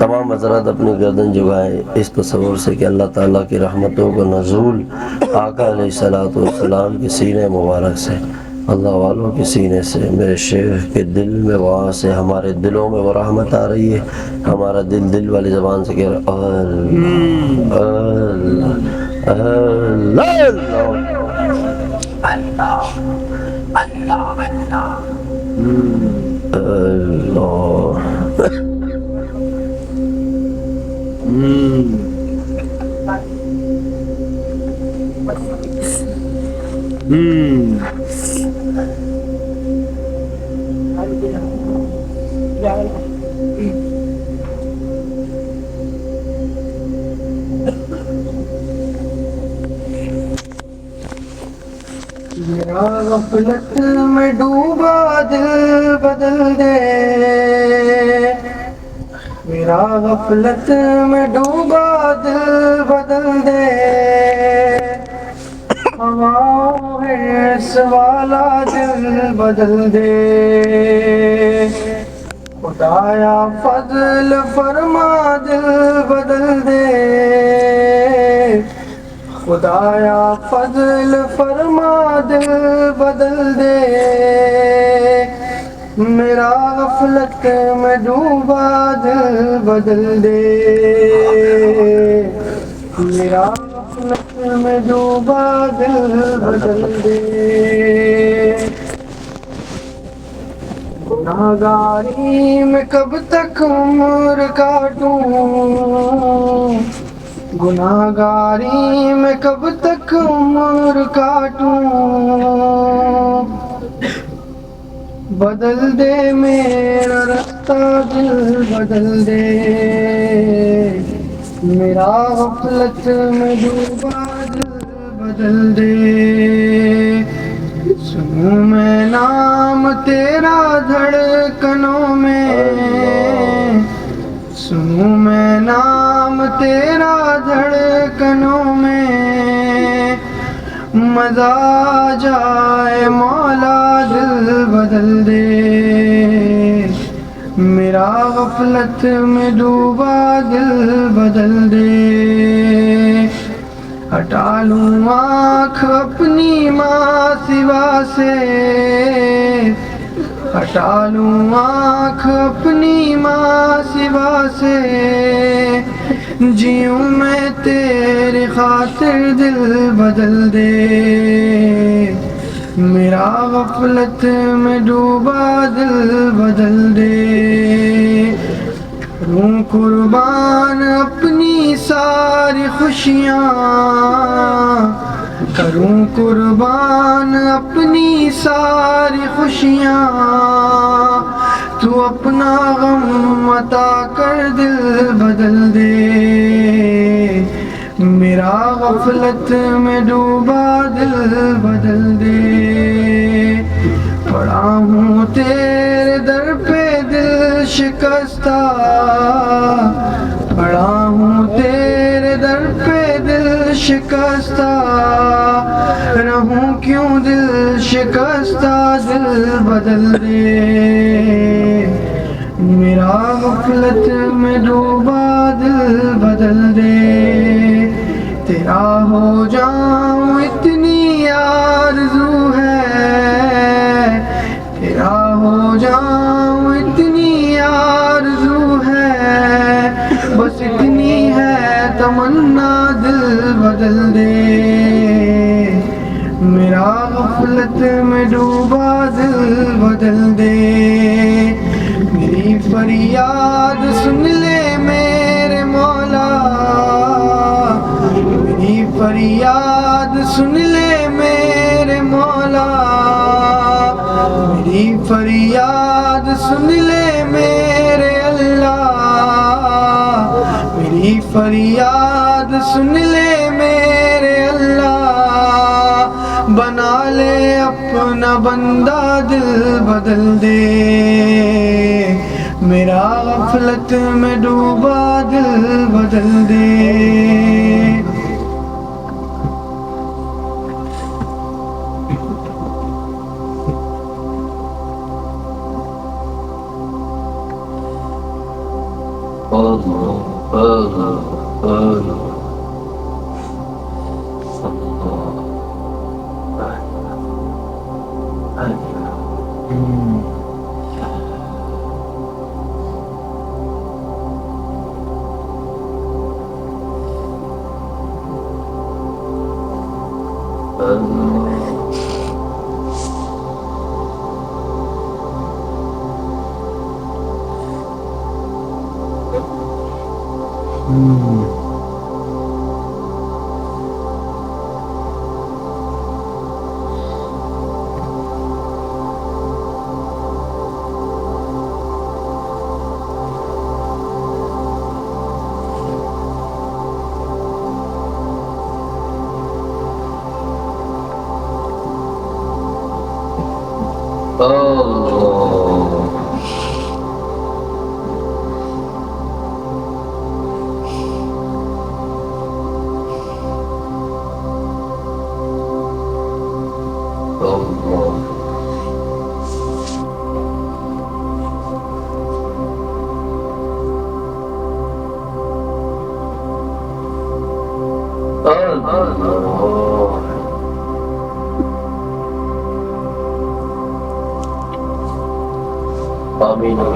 تمام حضرات اپنی گردن جھکائیں اس تصور سے کہ اللہ تعالیٰ کی رحمتوں کا نزول آقا علیہ الصلوۃ والسلام کے سینے مبارک سے، اللہ والوں کے سینے سے، میرے شیخ کے دل میں وہاں سے ہمارے دلوں میں وہ رحمت آ رہی ہے۔ ہمارا دل والی زبان سے کہہ رہا اللہ اللہ اللہ اللہ اللہ میرا غفلت میں ڈوبا دل بدل دے، میرا غفلت میں ڈوبا دل بدل دے، ہواؤں حرص والا دل بدل دے، خدایا فضل فرما دل بدل دے، خدایا فضل فرما دل بدل دے، میرا غفلت میں ڈوبا دل بدل دے، میرا غفلت میں ڈوبا دل بدل دے، گناہگاری میں کب تک عمر کاٹوں، گناہگاری میں کب تک عمر کاٹوں، بدل دے میرا رستہ دل بدل دے، میرا غفلت میں ڈوبا دل بدل دے، سنوں میں نام تیرا دھڑکنوں میں، سنوں میں نام تیرا دھڑکنوں میں، مزہ آ جائے مولا دل بدل دے، میرا غفلت میں ڈوبا دل بدل دے، ہٹا لوں آنکھ اپنی ماں سوا سے، ہٹا لوں آنکھ اپنی ماں سوا سے، جیوں میں تیری خاطر دل بدل دے، میرا غفلت میں ڈوبا دل بدل دے، کروں قربان اپنی ساری خوشیاں، کروں قربان اپنی ساری خوشیاں، تو اپنا غم عطا کر دل بدل دے، میرا غفلت میں ڈوبا دل بدل دے، پڑا ہوں تیرے در پہ دل شکستہ، پڑا ہوں تیرے در پہ دل شکستہ، رہوں کیوں دل شکستہ دل بدل دے، میرا غفلت میں ڈوبا دل بدل دے، تیرا ہو جاؤں اتنی آرزو ہے، تیرا ہو جاؤں اتنی آرزو ہے، بس اتنی ہے تمنا دل بدل دے، میرا غفلت میں ڈوبا دل بدل دے، میری فریاد سن لے میرے مولا، میری فریاد سن لے میرے مولا، میری فریاد سن لے میرے اللہ، میری فریاد سن لے میرے اللہ، بنا لے اپنا بندہ دل بدل دے، میرا غفلت میں ڈوبا دل بدل دے، Allah, Allah, Allah. آمین.